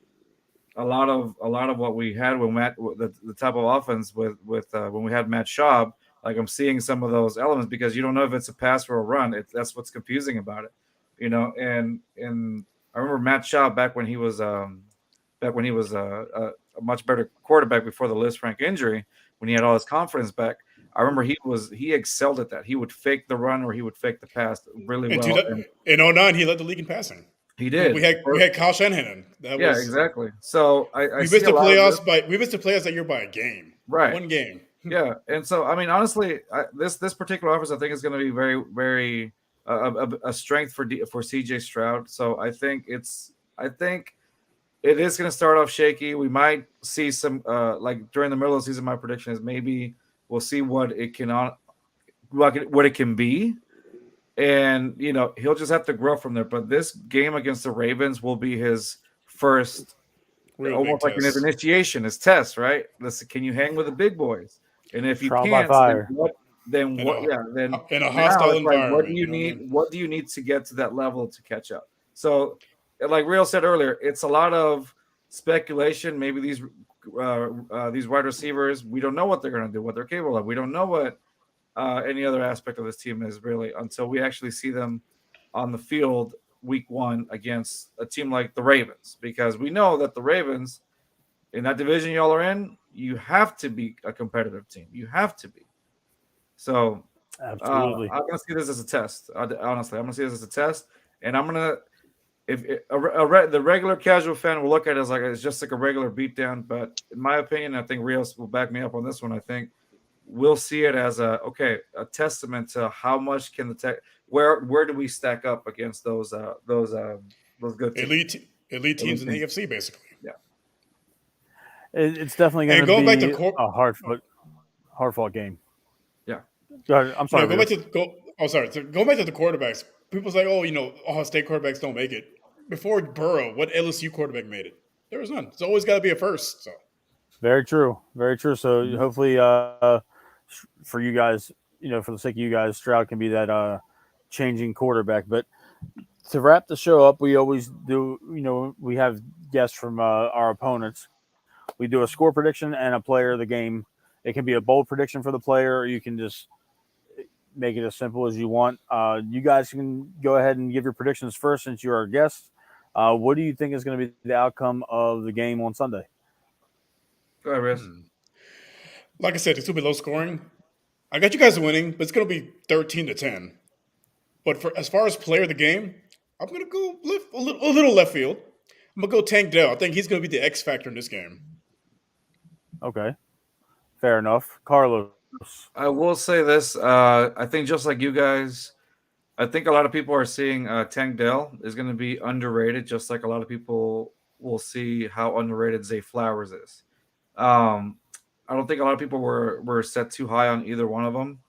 a lot of what we had when the type of offense with when we had Matt Schaub. Like I'm seeing some of those elements because you don't know if it's a pass or a run. That's what's confusing about it. And I remember Matt Schaub back when he was a much better quarterback before the Liz Frank injury, when he had all his confidence back. I remember he excelled at that. He would fake the run or he would fake the pass really well. In 2009, he led the league in passing. He did. We had Kyle Shanahan. Exactly. So we missed the playoffs that year by a game. Right. One game. Yeah. And so I mean, honestly, this particular offense I think is going to be very, very a strength for CJ Stroud. So I think it is going to start off shaky. We might see some like during the middle of the season. My prediction is maybe we'll see what it can be, and he'll just have to grow from there. But this game against the Ravens will be his first, almost like his initiation, his test. Right? Listen, can you hang with the big boys? And if you can't, then what? Then in a hostile environment. What do you need? What do you need to get to that level to catch up? So, like Real said earlier, it's a lot of speculation. Maybe these wide receivers, we don't know what they're going to do, what they're capable of. We don't know what any other aspect of this team is really until we actually see them on the field week 1 against a team like the Ravens, because we know that the Ravens in that division y'all are in, you have to be a competitive team. You have to be. So absolutely, I'm going to see this as a test. Honestly, I'm going to see this as a test, and I'm going to, the regular casual fan will look at it as like it's just like a regular beatdown. But in my opinion, I think Rios will back me up on this one. I think we'll see it as a testament to how much can where do we stack up against those good teams. elite teams in the AFC, basically. Yeah, it's definitely going to be a hard fought game. Yeah. Go ahead. I'm sorry. Go back to the quarterbacks. People's like, Ohio State quarterbacks don't make it. Before Burrow, what LSU quarterback made it? There was none. It's always got to be a first. So very true. Very true. So hopefully for you guys, for the sake of you guys, Stroud can be that changing quarterback. But to wrap the show up, we always do. We have guests from our opponents. We do a score prediction and a player of the game. It can be a bold prediction for the player, or you can just make it as simple as you want. You guys can go ahead and give your predictions first since you're our guest. What do you think is going to be the outcome of the game on Sunday? Go ahead, Riz. Like I said, it's going to be low scoring. I got you guys winning, but it's going to be 13-10. But as far as player of the game, I'm going to go a little left field. I'm going to go Tank Dell. I think he's going to be the X factor in this game. Okay. Fair enough. Carlos. I will say this. I think just like you guys, I think a lot of people are seeing Tank Dell is going to be underrated, just like a lot of people will see how underrated Zay Flowers is. I don't think a lot of people were set too high on either one of them,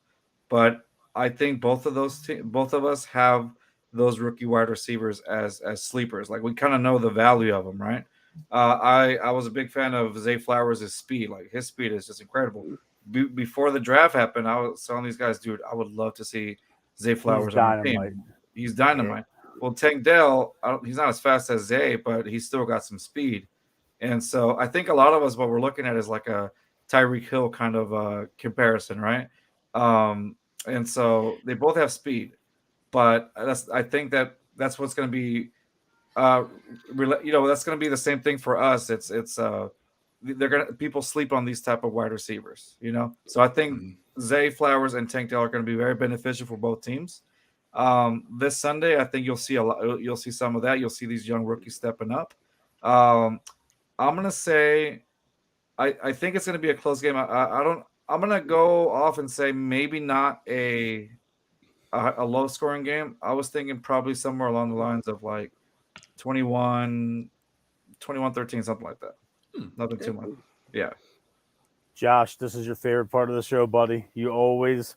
but I think both of us have those rookie wide receivers as sleepers. Like we kind of know the value of them, right? I was a big fan of Zay Flowers' speed. Like his speed is just incredible. Before the draft happened, I was telling these guys, dude, I would love to see Zay Flowers on the team. He's dynamite. Well, Tank Dell, he's not as fast as Zay, but he's still got some speed. And so I think a lot of us, what we're looking at is like a Tyreek Hill kind of comparison, right? And so they both have speed, but I think that's what's going to be, that's going to be the same thing for us. People sleep on these type of wide receivers, So I think Zay Flowers and Tank Dell are going to be very beneficial for both teams. This Sunday, I think you'll see you'll see some of that. You'll see these young rookies stepping up. I'm going to say, I think it's going to be a close game. I'm going to go off and say maybe not a low scoring game. I was thinking probably somewhere along the lines of like 21-13, something like that. Nothing too much. Yeah. Josh, this is your favorite part of the show, buddy. You always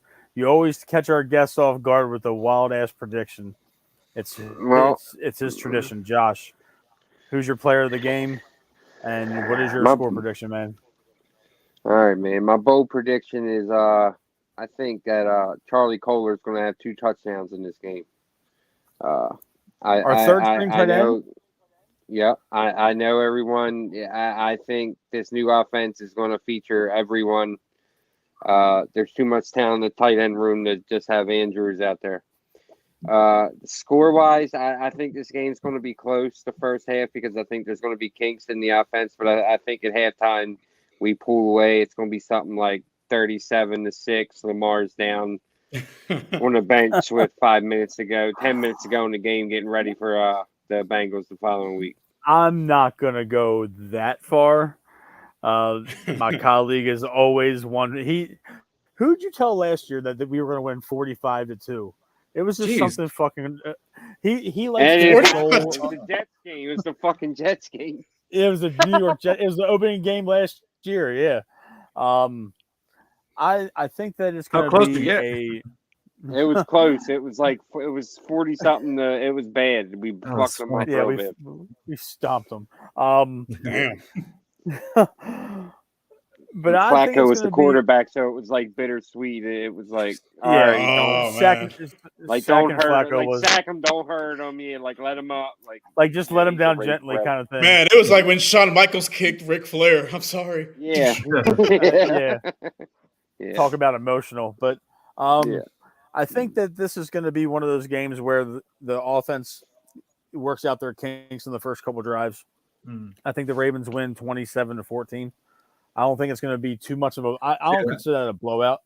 catch our guests off guard with a wild ass prediction. It's his tradition. Josh, who's your player of the game, and what is your score prediction, man? All right, man. My bold prediction is I think that Charlie Kohler is going to have 2 touchdowns in this game. Our third string tight end. Yeah, I know everyone. I think this new offense is going to feature everyone. There's too much talent in the tight end room to just have Andrews out there. Score-wise, I think this game's going to be close the first half because I think there's going to be kinks in the offense. But I think at halftime we pull away. It's going to be something like 37-6. Lamar's down on the bench with 5 minutes to go, 10 minutes to go in the game, getting ready for the Bengals the following week. I'm not going to go that far. My colleague is always one. Who'd you tell last year that we were going to win 45-2? It was just something fucking. He likes to roll. It was the Jets game. It was the fucking Jets game. It was the New York Jets. It was the opening game last year. Yeah. I think that it's going to be a. It was close. It was 40 something. It was bad. We fucked them up a little bit. We stomped them. Damn. But Flacco was the quarterback, so it was like bittersweet. It was like, all right, don't sack him. Don't hurt him. Sack him, don't hurt him. Yeah, let him up. Just let him down gently, kind of thing. Man, it was like when Shawn Michaels kicked Ric Flair. I'm sorry. Yeah. Yeah. Talk about emotional, but I think that this is going to be one of those games where the offense works out their kinks in the first couple drives. I think the Ravens win 27-14. I don't think it's going to be too much of I don't consider that a blowout.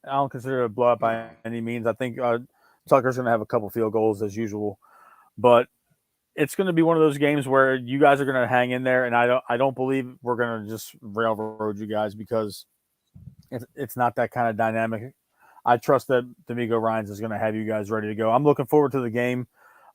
I don't consider it a blowout by any means. I think Tucker's going to have a couple field goals as usual, but it's going to be one of those games where you guys are going to hang in there, and I don't believe we're going to just railroad you guys because it's not that kind of dynamic. I trust that D'Amico Ryans is going to have you guys ready to go. I'm looking forward to the game.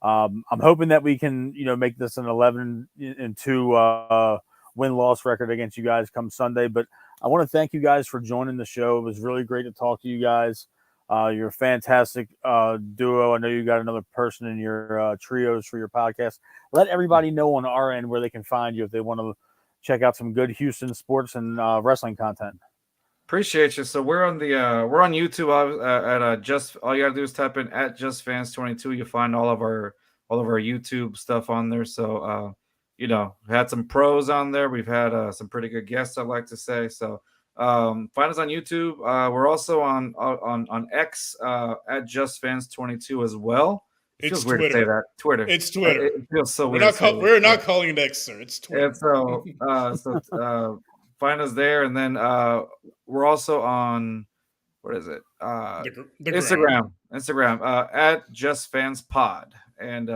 I'm hoping that we can, make this an 11-2 win-loss record against you guys come Sunday. But I want to thank you guys for joining the show. It was really great to talk to you guys. You're a fantastic duo. I know you got another person in your trios for your podcast. Let everybody know on our end where they can find you if they want to check out some good Houston sports and wrestling content. Appreciate you. So we're on YouTube at just all you gotta do is type in at justfans22. You'll find all of our YouTube stuff on there. So we had some pros on there. We've had some pretty good guests, I'd like to say. So find us on YouTube. We're also on X at justfans22 as well. It feels weird to say that. Twitter. It's Twitter. It feels so we're weird. We're not calling it X, sir. It's Twitter. And so find us there, and then we're also on what is it? The Instagram at justfanspod, and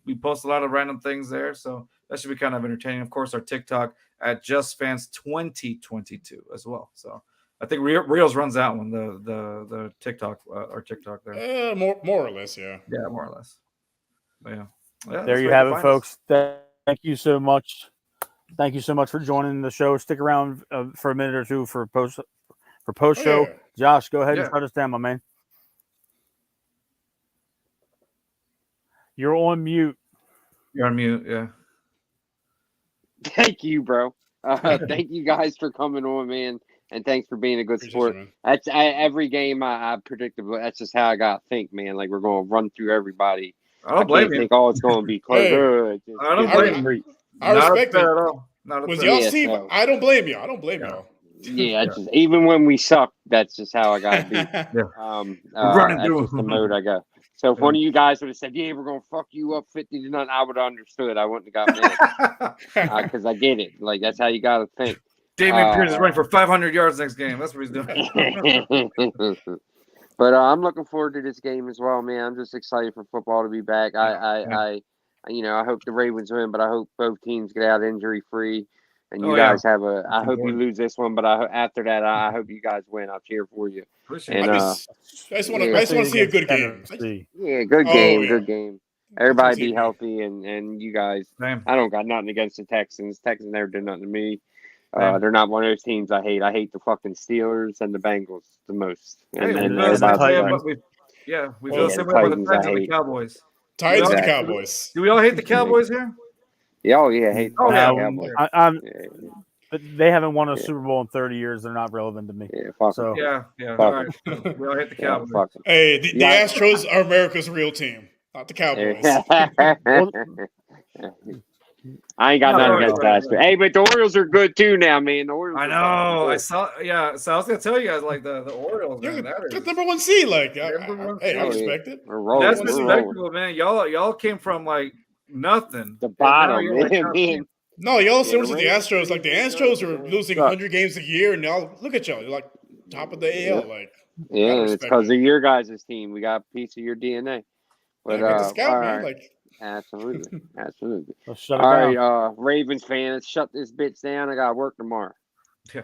we post a lot of random things there, so that should be kind of entertaining. Of course, our TikTok at justfans2022 as well. So I think Reels runs that one, the TikTok, our TikTok there. More or less, yeah. Yeah, more or less. But yeah, there you have it, folks. Thank you so much. Thank you so much for joining the show. Stick around for a minute or two for post show. Yeah. Josh, go ahead and shut us down, my man. You're on mute. You're on mute, yeah. Thank you, bro. Thank you guys for coming on, man, and thanks for being a good sport. That's every game I predicted. That's just how I got to think, man. Like we're going to run through everybody. I don't blame you. Think, it's going to be close. I don't blame you. I respect it. At all. Was y'all's team? So, I don't blame y'all. Y'all. Yeah, just, even when we suck, that's just how I got to be. Running through that's just the mode I go. So if one of you guys would have said, "Yeah, we're going to fuck you up 50-0," I would have understood. I wouldn't have got mad because I get it. Like that's how you got to think. Damian Pierce is running for 500 yards next game. That's what he's doing. But I'm looking forward to this game as well, man. I'm just excited for football to be back. I hope the Ravens win, but I hope both teams get out injury free. And you guys have I hope you lose this one, but after that, I hope you guys win. I'll cheer for you. And, I just want to see a good game. Yeah, good game, good game. Everybody be healthy, and you guys. Same. I don't got nothing against the Texans. Texans never did nothing to me. They're not one of those teams I hate. I hate the fucking Steelers and the Bengals the most. And we feel the same way with the Titans and the Cowboys. Titans and the Cowboys. Do we all hate the Cowboys here? Yeah, hate the Cowboys. But they haven't won a Super Bowl in 30 years. They're not relevant to me. Yeah. All right. We all hate the Cowboys. Hey, the Astros are America's real team, not the Cowboys. I ain't got nothing against that. Hey, but the Orioles are good too now, man. The Orioles. I know. I saw. Yeah. So I was gonna tell you guys, like the Orioles. You're number one seed. Like, I respect it. We're rolling. That's respectable, man. Y'all came from like nothing. The bottom, man. No, y'all similar to the Astros. Like the Astros are losing 100 games a year, and y'all look at y'all. You're like top of the AL. Like, it's because of your guys' team. We got a piece of your DNA. But man. Like. Absolutely. All right, Ravens fans, shut this bitch down. I got to work tomorrow. Yeah.